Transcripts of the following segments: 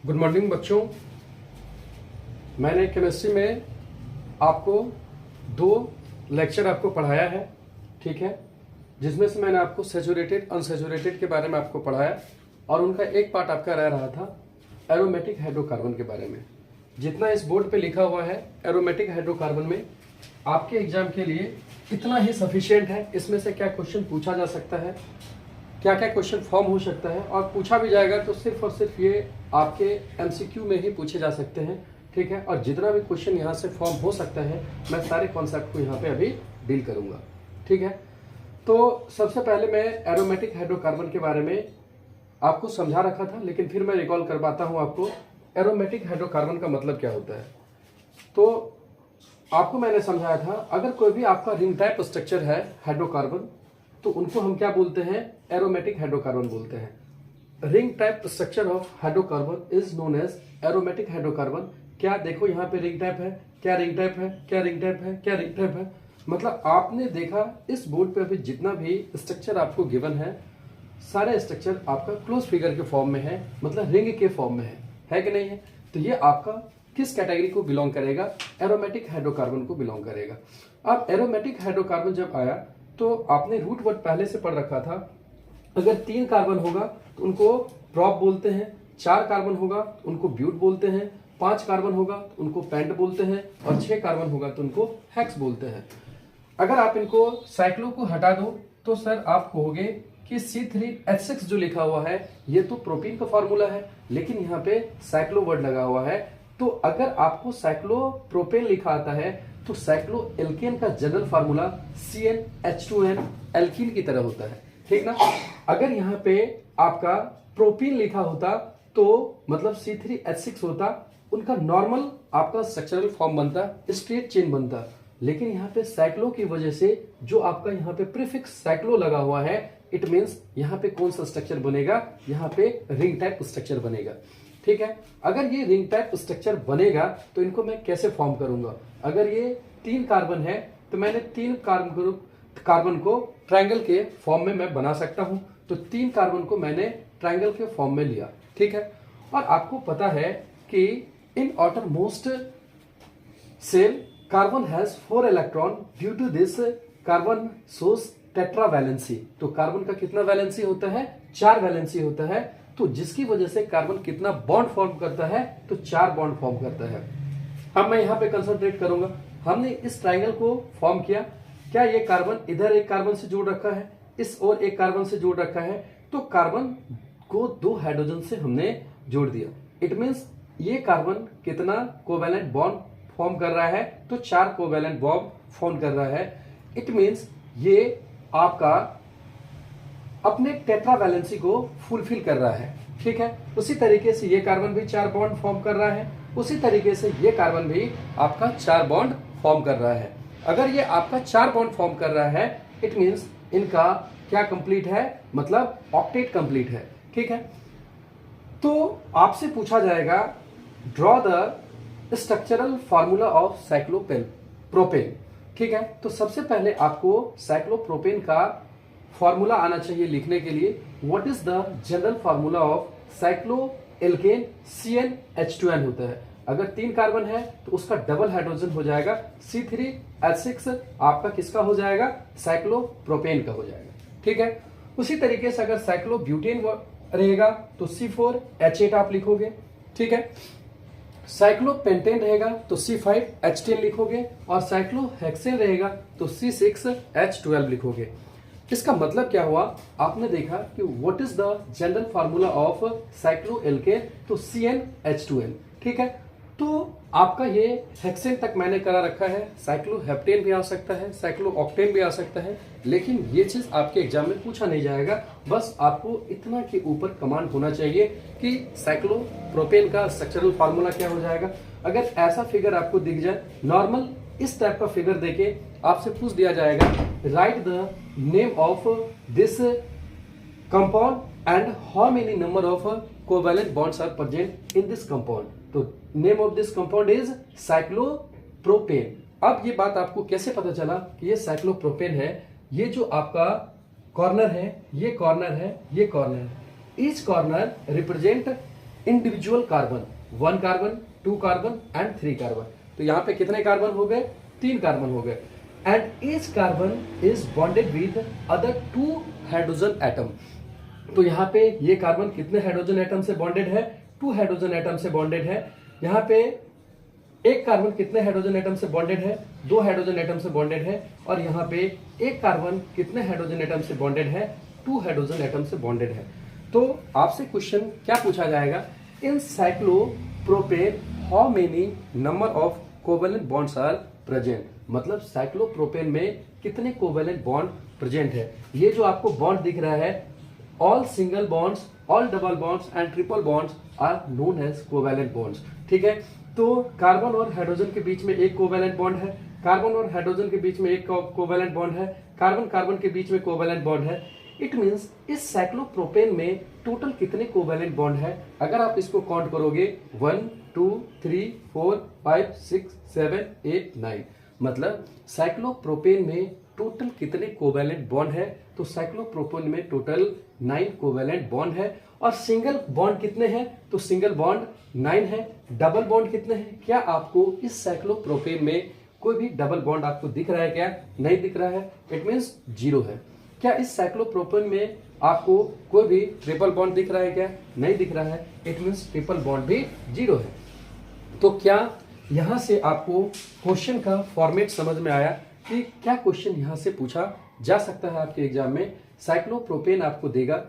Good morning बच्चों। मैंने chemistry में आपको 2 लेक्चर आपको पढ़ाया है, ठीक है, जिसमें से मैंने आपको सैचुरेटेड अनसैचुरेटेड के बारे में आपको पढ़ाया और उनका एक पार्ट आपका रह रहा था एरोमेटिक हाइड्रोकार्बन के बारे में। जितना इस बोर्ड पे लिखा हुआ है एरोमेटिक हाइड्रोकार्बन में आपके एग्जाम के लिए इतना ही सफिशिएंट है। इसमें से क्या क्वेश्चन पूछा जा सकता है, क्या क्या क्वेश्चन फॉर्म हो सकता है, और पूछा भी जाएगा तो सिर्फ और सिर्फ ये आपके एमसीक्यू में ही पूछे जा सकते हैं, ठीक है। और जितना भी क्वेश्चन यहाँ से फॉर्म हो सकता है मैं सारे कॉन्सेप्ट को यहाँ पे अभी डील करूँगा, ठीक है। तो सबसे पहले मैं एरोमेटिक हाइड्रोकार्बन के बारे में आपको समझा रखा था, लेकिन फिर मैं रिकॉल करवाता हूँ आपको एरोमेटिक हाइड्रोकार्बन का मतलब क्या होता है। तो आपको मैंने समझाया था, अगर कोई भी आपका रिंग टाइप स्ट्रक्चर है हाइड्रोकार्बन तो उनको हम क्या बोलते हैं, एरोमेटिक हाइड्रोकार्बन बोलते हैं। Ring type structure of hydrocarbon is known as aromatic hydrocarbon. क्या देखो यहाँ पे रिंग टाइप है, क्या रिंग टाइप है, क्या रिंग टाइप है, क्या रिंग टाइप है। मतलब आपने देखा इस बोर्ड पे अभी जितना भी स्ट्रक्चर आपको गिवन है सारे स्ट्रक्चर आपका क्लोज फिगर के फॉर्म में है, मतलब रिंग के फॉर्म में है कि नहीं है। तो ये आपका किस कैटेगरी को बिलोंग करेगा, एरोमेटिक हाइड्रोकार्बन को बिलोंग करेगा। अब एरोमेटिक हाइड्रोकार्बन जब आया तो आपने रूट वर्ड पहले से पढ़ रखा था। अगर 3 कार्बन होगा तो उनको प्रॉप बोलते हैं, 4 कार्बन होगा तो उनको ब्यूट बोलते हैं, 5 कार्बन होगा तो उनको पेंट बोलते हैं, और 6 कार्बन होगा तो उनको हेक्स बोलते हैं। अगर आप इनको साइक्लो को हटा दो तो सर आप कहोगे कि C3H6 जो लिखा हुआ है ये तो प्रोटीन का फॉर्मूला है, लेकिन यहाँ पे साइक्लो वर्ड लगा हुआ है। तो अगर आपको साइक्लो प्रोपेन लिखा आता है तो साइक्लो एल्केन का जनरल फार्मूला CnH2n एल्कीन की तरह होता है, ठीक ना। अगर यहाँ पे आपका प्रोपीन लिखा होता तो मतलब C3H6 होता, उनका नॉर्मल आपका स्ट्रक्चरल फॉर्म बनता, स्ट्रेट चेन बनता। लेकिन यहाँ पे साइक्लो की वजह से जो आपका यहाँ पे प्रीफिक्स साइक्लो लगा हुआ है, इट मीन्स यहाँ पे कौन सा स्ट्रक्चर बनेगा, यहाँ पे रिंग टाइप स्ट्रक्चर बनेगा, ठीक है। अगर ये रिंग टाइप स्ट्रक्चर बनेगा तो इनको मैं कैसे फॉर्म करूंगा। अगर ये 3 कार्बन है तो मैंने 3 कार्बन को ट्रायंगल के फॉर्म में मैं बना सकता हूं। तो 3 कार्बन को मैंने ट्रायंगल के फॉर्म में लिया, ठीक है। और आपको पता है कि in outer most shell carbon has 4 electron, due to this carbon shows tetra valency. तो कार्बन का कितना वैलेंसी होता है, 4 वैलेंसी होता है। तो जिसकी वजह से कार्बन कितना बॉन्ड फॉर्म करता है, तो 4 बॉन्ड फॉर्म करता है। अब मैं यहाँ पे कंसंट्रेट करूंगा। हमने इस ट्रायंगल को फॉर्म किया, क्या ये कार्बन इधर एक कार्बन से जोड़ रखा है, इस और एक कार्बन से जोड़ रखा है, तो कार्बन को 2 हाइड्रोजन से हमने जोड़ दिया। इट मीन्स ये कार्बन कितना कोवैलेंट बॉन्ड फॉर्म कर रहा है, तो 4 कोवैलेंट बॉन्ड फॉर्म कर रहा है। इट मीन्स ये आपका अपने टेट्रा वैलेंसी को फुलफिल कर रहा है, ठीक है। उसी तरीके से ये कार्बन भी 4 बॉन्ड फॉर्म कर रहा है, उसी तरीके से ये कार्बन भी आपका 4 बॉन्ड फॉर्म कर रहा है। अगर ये आपका 4 बॉन्ड फॉर्म कर रहा है, इट मीन्स इनका क्या कंप्लीट है, मतलब ऑक्टेट कंप्लीट है, ठीक है। तो आपसे पूछा जाएगा draw the structural formula of cyclopropane, ठीक है। तो सबसे पहले आपको साइक्लोप्रोपेन का फॉर्मूला आना चाहिए लिखने के लिए। What is the general formula of cyclo alkane, CnH2n होता है। अगर 3 कार्बन है तो उसका डबल हाइड्रोजन हो जाएगा, C3H6 आपका किसका हो जाएगा, साइक्लोप्रोपेन का हो जाएगा, ठीक है। उसी तरीके से अगर साइक्लोब्यूटेन रहेगा तो C4H8 आप लिखोगे, ठीक है। साइक्लोपेंटेन रहेगा तो C5H10 लिखोगे, और साइक्लोहेक्सेन रहेगा तो C6H12 लिखोगे। इसका मतलब क्या हुआ, आपने देखा कि what is the general formula of cyclo alkane, तो CnH2n, ठीक है। तो आपका ये हेक्सेन तक मैंने करा रखा है, साइक्लोहेप्टेन भी आ सकता है, साइक्लोऑक्टेन भी आ सकता है, लेकिन ये चीज आपके एग्जाम में पूछा नहीं जाएगा। बस आपको इतना के ऊपर कमांड होना चाहिए कि साइक्लोप्रोपेन का स्ट्रक्चरल फार्मूला क्या हो जाएगा। अगर ऐसा फिगर आपको दिख जाए नॉर्मल, इस टाइप का फिगर देके आपसे पूछ दिया जाएगा write the name of this compound and how many number of covalent bonds are present in this compound. तो name of this compound is cyclopropane. अब ये बात आपको कैसे पता चला कि ये साइक्लोप्रोपेन है। ये जो आपका कॉर्नर है, ये कॉर्नर है, ये कॉर्नर है, each corner represent individual carbon, 1 carbon, 2 carbon and 3 carbon. तो यहाँ पे कितने कार्बन हो गए? 3 कार्बन हो गए। And each carbon is bonded with other 2 hydrogen atom. तो यहाँ पे ये कार्बन कितने हाइड्रोजन एटम से बॉन्डेड है? 2 हाइड्रोजन एटम से बॉन्डेड है। यहाँ पे एक कार्बन कितने हाइड्रोजन एटम से बॉन्डेड है? 2 हाइड्रोजन एटम से बॉन्डेड है। और यहाँ पे एक कार्बन कितने हाइड्रोजन एटम से बॉन्डेड है? 2 हाइड्रोजन एटम से बॉन्डेड है। तो आपसे क्वेश्चन क्या पूछा जाएगा? In cyclopropane how many number of covalent bonds are present. मतलब साइक्लोप्रोपेन में कितने कोवेलेंट बॉन्ड प्रेजेंट है। ये जो आपको बॉन्ड दिख रहा है, all single bonds, all double bonds and triple bonds are known as covalent bonds. ठीक है, तो कार्बन और हाइड्रोजन के बीच में एक कोवेलेंट बॉन्ड है, कार्बन और हाइड्रोजन के बीच में एक कोवेलेंट बॉन्ड है, कार्बन कार्बन के बीच में कोवेलेंट बॉन्ड है। इट मींस इस साइक्लोप्रोपेन में टोटल कितने कोवेलेंट बॉन्ड है? अगर आप इसको काउंट करोगे 1 2 3 4 5 6 7 8 9, मतलब साइक्लोप्रोपेन में टोटल कितने कोवेलेंट बॉन्ड है? तो साइक्लोप्रोपेन में टोटल 9 कोवेलेंट बॉन्ड है। और सिंगल बॉन्ड कितने हैं? तो सिंगल बॉन्ड 9 है। डबल बॉन्ड कितने हैं? क्या आपको इस साइक्लोप्रोपेन में कोई भी डबल बॉन्ड आपको दिख रहा है क्या? नहीं दिख रहा है, इट मींस 0 है। क्या इस साइक्लोप्रोपेन में आपको कोई भी ट्रिपल बॉन्ड दिख रहा है क्या? नहीं दिख रहा है, इट मींस ट्रिपल बॉन्ड भी 0 है। तो क्या यहां से आपको क्वेश्चन का फॉर्मेट समझ में आया कि क्या क्वेश्चन यहां से पूछा जा सकता है आपके एग्जाम में? साइक्लोप्रोपेन आपको देगा,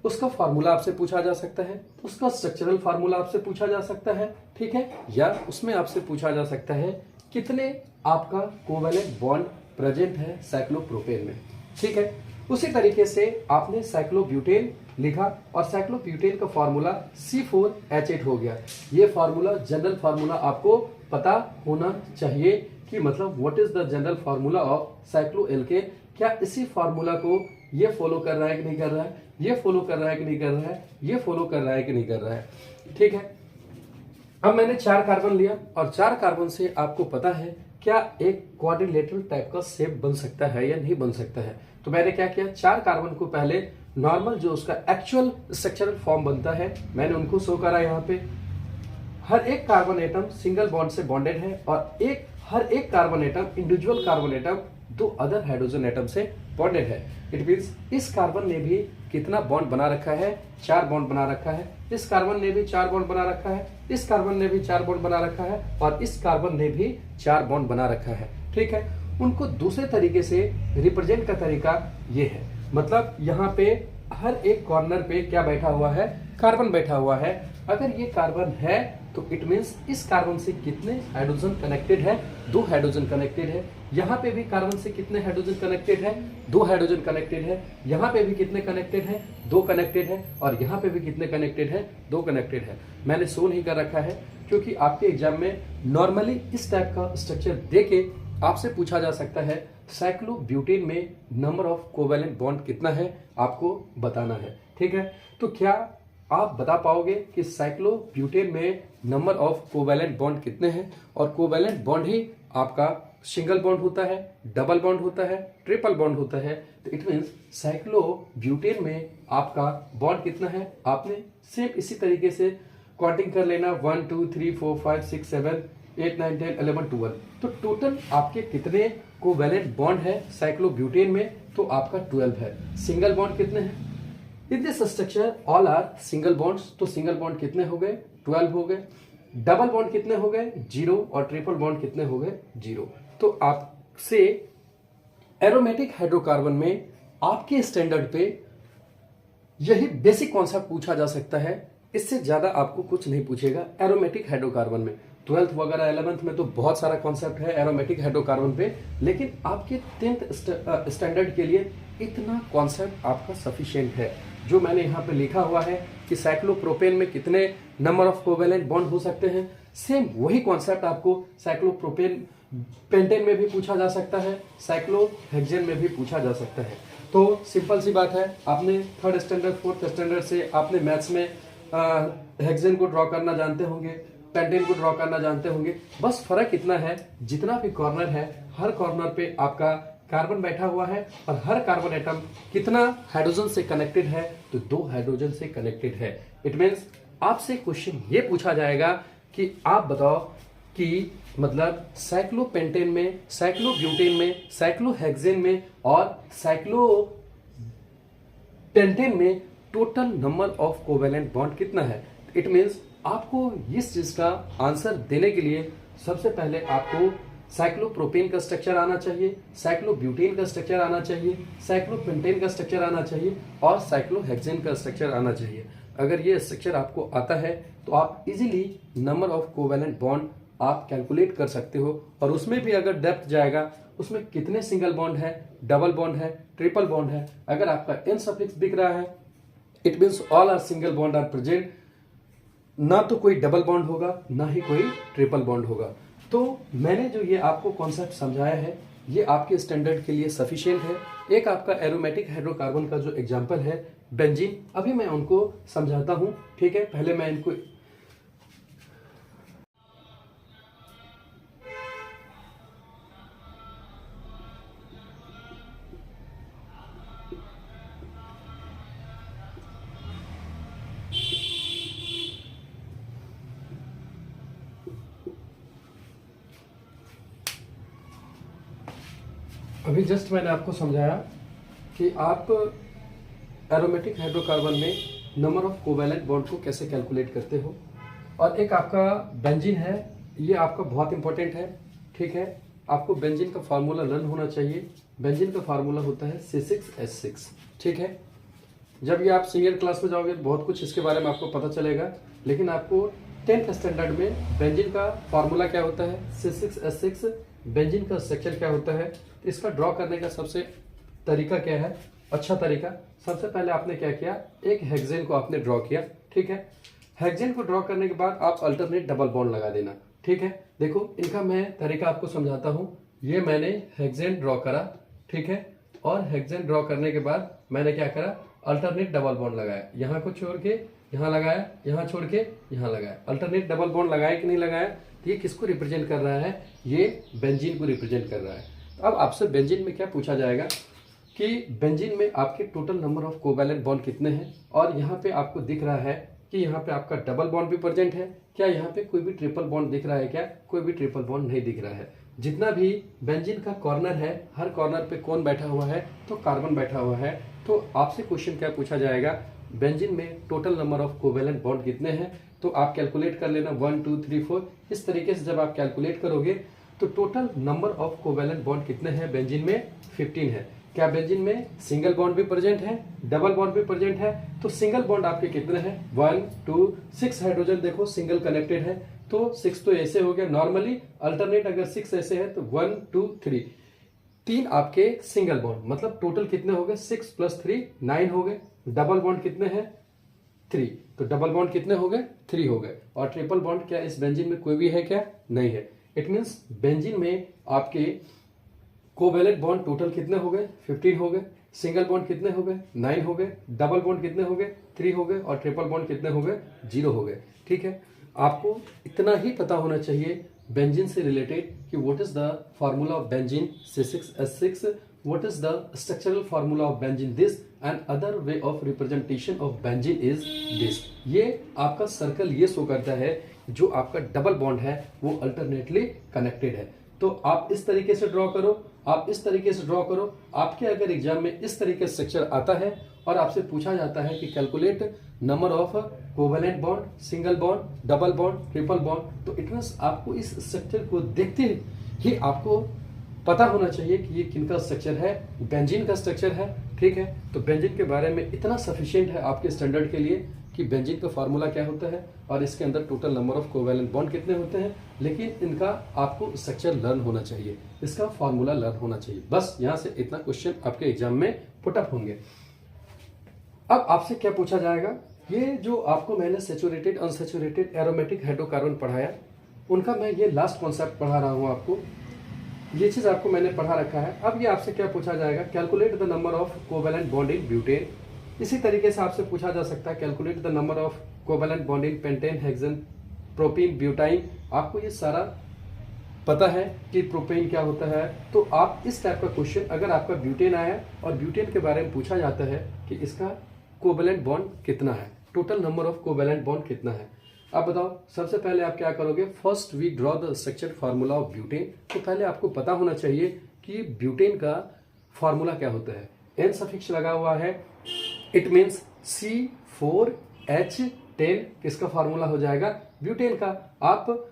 उसका फार्मूला आपसे पूछा जा सकता है, उसका स्ट्रक्चरल फार्मूला आपसे पूछा जा सकता है, ठीक है, या उसमें आपसे पूछा जा सकता है कितने आपका कोवेलेंट बॉन्ड प्रेजेंट है साइक्लोप्रोपेन में। ठीक है, उसी तरीके से आपने साइक्लोब्यूटेन लिखा और साइक्लोब्यूटेन का फार्मूला C4H8 हो गया। ये फार्मूला जनरल फार्मूला आपको पता होना चाहिए कि मतलब what is the general formula of cycloalkane. क्या इसी फार्मूला को ये फॉलो कर रहा है कि नहीं कर रहा है, ये फॉलो कर रहा है कि नहीं कर रहा है, ये फॉलो कर रहा है कि नहीं कर रहा है। ठीक है, अब मैंने 4 कार्बन लिया और 4 कार्बन से आपको पता है क्या एक क्वाड्रिलेटरल टाइप का शेप बन सकता है या नहीं बन सकता है। तो मैंने क्या किया, 4 कार्बन को पहले नॉर्मल जो उसका एक्चुअल स्ट्रक्चरल फॉर्म बनता है मैंने उनको शो करा। यहाँ पे हर एक कार्बन एटम सिंगल बॉन्ड से बॉन्डेड है और हर एक carbon atom individual carbon atom 2 other hydrogen atom से बॉन्डेड है। इट मींस इस कार्बन ने भी कितना बॉन्ड बना रखा है? 4 बॉन्ड बना रखा है। इस कार्बन ने भी 4 बॉन्ड बना रखा है, इस कार्बन ने भी 4 बॉन्ड बना रखा है और इस कार्बन ने भी 4 बॉन्ड बना रखा है। ठीक है, उनको दूसरे तरीके से रिप्रेजेंट का तरीका ये है, मतलब यहाँ पे हर एक कॉर्नर पे क्या बैठा हुआ है? कार्बन बैठा हुआ है। अगर ये कार्बन है तो इट मींस इस कार्बन से कितने हाइड्रोजन कनेक्टेड है? 2 हाइड्रोजन कनेक्टेड है। यहाँ पे भी कार्बन से कितने हाइड्रोजन कनेक्टेड है? 2 हाइड्रोजन कनेक्टेड है। यहाँ पे भी कितने कनेक्टेड है? 2 कनेक्टेड है। और यहाँ पे भी कितने कनेक्टेड है? 2 कनेक्टेड है। मैंने शो नहीं कर रखा है क्योंकि आपके एग्जाम में नॉर्मली इस टाइप का स्ट्रक्चर देके आपसे पूछा जा सकता है साइक्लोब्यूटेन में नंबर ऑफ कोवेलेंट बॉन्ड कितना है, आपको बताना है। ठीक है, तो क्या आप बता पाओगे कि साइक्लोब्यूटेन में नंबर ऑफ कोवेलेंट बॉन्ड कितने हैं? और कोवेलेंट बॉन्ड ही आपका सिंगल बॉन्ड होता है, डबल बॉन्ड होता है, ट्रिपल बॉन्ड होता है। तो इट मींस साइक्लोब्यूटेन में आपका बॉन्ड कितना है? आपने सेम इसी तरीके से काउंटिंग कर लेना 1 2 3 4 5 6 7 8 9 10 11 12। तो टोटल आपके कितने कोवेलेंट बॉन्ड है साइक्लोब्यूटेन में? तो आपका 12 है। सिंगल बॉन्ड कितने हैं? In this structure all are single bonds. तो सिंगल बॉन्ड कितने हो गए? 12 हो गए। डबल बॉन्ड कितने हो गए? 0। और ट्रिपल बॉन्ड कितने हो गए? 0। तो आपसे एरोमेटिक हाइड्रोकार्बन में आपके स्टैंडर्ड पे यही बेसिक कॉन्सेप्ट पूछा जा सकता है, इससे ज्यादा आपको कुछ नहीं पूछेगा एरोमेटिक हाइड्रोकार्बन में। 12th वगैरह 11th में तो बहुत सारा कॉन्सेप्ट है एरोमेटिक हाइड्रोकार्बन पे, लेकिन आपके 10th स्टैंडर्ड के लिए इतना कॉन्सेप्ट आपका सफिशिएंट है। जो मैंने यहाँ पे लिखा हुआ है कि साइक्लोप्रोपेन में कितने नंबर ऑफ कोवेलेंट बॉन्ड हो सकते हैं, सेम वही कॉन्सेप्ट आपको साइक्लोप्रोपेन पेंटेन में भी पूछा जा सकता है, साइक्लोहेक्सेन में भी पूछा जा सकता है। तो सिंपल सी बात है, आपने 3rd स्टैंडर्ड 4th स्टैंडर्ड से आपने मैथ्स में हेक्सेन को ड्रॉ करना जानते होंगे, पेंटेन को ड्रॉ करना जानते होंगे। बस फर्क इतना है, जितना भी कॉर्नर है हर कॉर्नर पे आपका कार्बन बैठा हुआ है और हर कार्बन एटम कितना हाइड्रोजन से कनेक्टेड है? तो 2 हाइड्रोजन से कनेक्टेड है। इट मींस आपसे क्वेश्चन ये पूछा जाएगा कि आप बताओ कि मतलब साइक्लोपेंटेन में, साइक्लोब्यूटेन में, साइक्लोहेक्सेन में और साइक्लोपेंटेन में total number of covalent bond कितना है। इट मीन्स आपको इस चीज का आंसर देने के लिए सबसे पहले आपको साइक्लोप्रोपेन का स्ट्रक्चर आना चाहिए, साइक्लोब्यूटेन का स्ट्रक्चर आना चाहिए, साइक्लोपेंटेन का स्ट्रक्चर आना चाहिए और साइक्लोहेक्सेन का स्ट्रक्चर आना चाहिए। अगर ये स्ट्रक्चर आपको आता है तो आप easily number of covalent bond आप कैलकुलेट कर सकते हो। और उसमें भी अगर डेप्थ जाएगा, उसमें कितने सिंगल बॉन्ड है, डबल बॉन्ड है, ट्रिपल बॉन्ड है, अगर आपका एन सफिक्स दिख रहा है it means all are single bond are present, ना तो कोई डबल बॉन्ड होगा ना ही कोई ट्रिपल बॉन्ड होगा। तो मैंने जो ये आपको कॉन्सेप्ट समझाया है ये आपके स्टैंडर्ड के लिए सफिशिएंट है। एक आपका एरोमेटिक हाइड्रोकार्बन का जो एग्जांपल है बेंजीन, अभी मैं उनको समझाता हूं, ठीक है। पहले मैं इनको अभी जस्ट मैंने आपको समझाया कि आप एरोमेटिक हाइड्रोकार्बन में नंबर ऑफ कोवेलेंट बॉन्ड को कैसे कैलकुलेट करते हो। और एक आपका बेंजीन है, ये आपका बहुत इंपॉर्टेंट है, ठीक है। आपको बेंजीन का फार्मूला लर्न होना चाहिए। बेंजीन का फार्मूला होता है C6H6, ठीक है। जब ये आप सीनियर क्लास में जाओगे बहुत कुछ इसके बारे में आपको पता चलेगा, लेकिन आपको 10th स्टैंडर्ड में बेंजीन का फार्मूला क्या होता है, C6H6, बेंजीन का स्ट्रक्चर क्या होता है, इसका ड्रॉ करने का सबसे तरीका क्या है, अच्छा तरीका। सबसे पहले आपने क्या किया, एक हेक्सेन को आपने ड्रॉ किया, ठीक है। हेक्सेन को ड्रॉ करने के बाद आप अल्टरनेट डबल बॉन्ड लगा देना, ठीक है। देखो इनका मैं तरीका आपको समझाता हूं। ये मैंने हेक्सेन ड्रॉ करा, ठीक है, और हेक्सेन ड्रॉ करने के बाद मैंने क्या करा, अल्टरनेट डबल बॉन्ड लगाया, यहाँ को छोड़ के यहाँ लगाया, यहाँ छोड़ के यहाँ लगाया। अल्टरनेट डबल बॉन्ड लगाया कि नहीं लगाया, तो ये किसको रिप्रेजेंट कर रहा है, ये बेंजीन को रिप्रेजेंट कर रहा है। अब आपसे बेंजीन में क्या पूछा जाएगा कि बेंजीन में आपके total number of covalent bond कितने हैं। और यहाँ पे आपको दिख रहा है कि यहाँ पे आपका डबल बॉन्ड भी प्रेजेंट है क्या, यहाँ पे कोई भी ट्रिपल बॉन्ड दिख रहा है क्या, कोई भी ट्रिपल बॉन्ड नहीं दिख रहा है। जितना भी बेंजीन का कॉर्नर है, हर कॉर्नर पे कौन बैठा हुआ है, तो कार्बन बैठा हुआ है। तो आपसे क्वेश्चन क्या पूछा जाएगा, बेंजीन में total number of covalent bond कितने हैं, तो आप कैलकुलेट कर लेना 1 2 3 4। इस तरीके से जब आप कैलकुलेट करोगे तो total number of covalent bond कितने हैं बेंजीन में, 15 है। क्या बेंजीन में सिंगल बॉन्ड भी प्रेजेंट है, डबल बॉन्ड भी प्रेजेंट है, तो सिंगल बॉन्ड आपके कितने हैं, 1 2 6 हाइड्रोजन देखो सिंगल कनेक्टेड है, तो 6 तो ऐसे हो गया नॉर्मली। अल्टरनेट अगर 6 ऐसे है तो 1 2 3, 3 आपके सिंगल बॉन्ड, मतलब टोटल कितने हो गए, 6 + 3 9 हो गए। डबल बॉन्ड कितने हैं, 3, तो डबल बॉन्ड कितने हो गए, 3 हो गए। और ट्रिपल बॉन्ड क्या इस बेंजीन में कोई भी है क्या, नहीं है। इट मीन्स बेंजीन में आपके कोवेलेंट बॉन्ड टोटल कितने हो गए, 15 हो गए। सिंगल बॉन्ड कितने हो गए, 9 हो गए। डबल बॉन्ड कितने हो गए, 3 हो गए। और ट्रिपल बॉन्ड कितने हो गए, 0 हो गए, ठीक है। आपको इतना ही पता होना चाहिए बेंजीन से रिलेटेड कि what is the formula of benzene C6H6, what is the structural formula of benzene this, and other way of representation of benzene is this. ये आपका सर्कल ये शो करता है जो आपका डबल बॉन्ड है वो अल्टरनेटली कनेक्टेड है। तो आप इस तरीके से ड्रॉ करो, आप इस तरीके से ड्रॉ करो। आपके अगर एग्जाम में इस तरीके से स्ट्रक्चर आता है और आपसे पूछा जाता है कि calculate number of covalent bond, single bond, double bond, triple bond, तो इट मींस आपको इस स्ट्रक्चर को देखते ही आपको पता होना चाहिए कि ये किनका स्ट्रक्चर है, बेंजीन का स्ट्रक्चर है, ठीक है। तो बेंजीन के बारे में इतना सफिशिएंट है आपके स्टैंडर्ड के लिए कि बेंजीन का फार्मूला क्या होता है और इसके अंदर total number of covalent bond कितने होते हैं, लेकिन इनका आपको स्ट्रक्चर लर्न होना चाहिए, इसका फार्मूला लर्न होना चाहिए। बस यहाँ से इतना क्वेश्चन आपके एग्जाम में पुटअप होंगे। अब आपसे क्या पूछा जाएगा, ये जो आपको मैंने सैचुरेटेड अनसैचुरेटेड एरोमेटिक हाइड्रोकार्बन पढ़ाया, उनका मैं ये लास्ट कॉन्सेप्ट पढ़ा रहा हूँ आपको। ये चीज आपको मैंने पढ़ा रखा है। अब ये आपसे क्या पूछा जाएगा, calculate the number of covalent bond in butane. इसी तरीके से आपसे पूछा जा सकता है calculate the number of covalent bond in pentane, hexane, propene, butyne. आपको ये सारा पता है कि प्रोपेन क्या होता है। तो आप इस टाइप का क्वेश्चन अगर आपका ब्यूटेन आया और ब्यूटेन के बारे में पूछा जाता है कि इसका कोवेलेंट बॉन्ड कितना है, total number of covalent bond कितना है। अब बताओ, सबसे पहले आप क्या करोगे, first we draw the structure formula of butane. तो पहले आपको पता होना चाहिए कि ब्यूटेन का फार्मूला क्या होता है। एन सफिक्स लगा हुआ है, इट मीन्स C4H10 किसका फार्मूला हो जाएगा, ब्यूटेन का। आप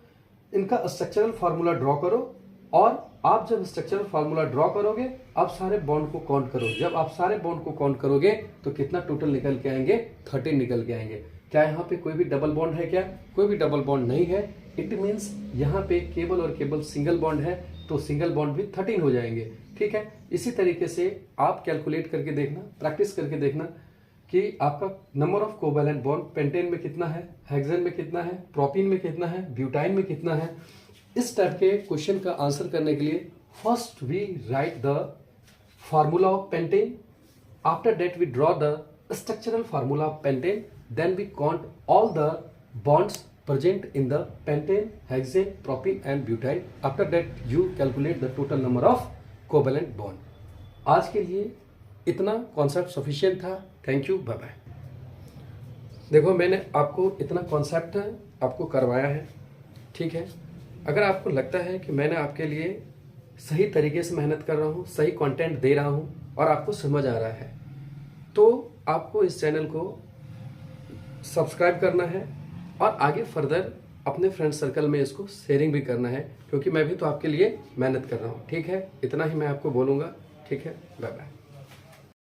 इनका स्ट्रक्चरल फार्मूला ड्रॉ करो और आप जब स्ट्रक्चरल फार्मूला ड्रॉ करोगे आप सारे बॉन्ड को काउंट करो। जब आप सारे बॉन्ड को काउंट करोगे तो कितना टोटल निकल के आएंगे, 13 निकल के आएंगे। क्या यहाँ पे कोई भी डबल बॉन्ड है क्या, कोई भी डबल बॉन्ड नहीं है। इट मीन्स यहाँ पे केवल और केवल सिंगल बॉन्ड है, तो सिंगल बॉन्ड भी 13 हो जाएंगे। ठीक है, इसी तरीके से आप कैलकुलेट करके देखना, प्रैक्टिस करके देखना कि आपका number of covalent bond pentane में कितना है, हेक्सेन में कितना है, प्रोपीन में कितना है, ब्यूटाइन में कितना है। इस टाइप के क्वेश्चन का आंसर करने के लिए first we write the formula of pentane, after that we draw the structural formula of pentane, then we count all the bonds present in the pentane, hexane, propene and butyl. After that you calculate the total number of covalent bond. आज के लिए इतना concept sufficient था। Thank you, bye bye. देखो, मैंने आपको इतना concept आपको करवाया है, ठीक है। अगर आपको लगता है कि मैंने आपके लिए सही तरीके से मेहनत कर रहा हूँ, सही कंटेंट दे रहा हूँ और आपको समझ आ रहा है, तो आपको इस चैनल को सब्सक्राइब करना है और आगे फर्दर अपने फ्रेंड सर्कल में इसको शेयरिंग भी करना है, क्योंकि मैं भी तो आपके लिए मेहनत कर रहा हूँ। ठीक है, इतना ही मैं आपको बोलूँगा। ठीक है, बाय बाय।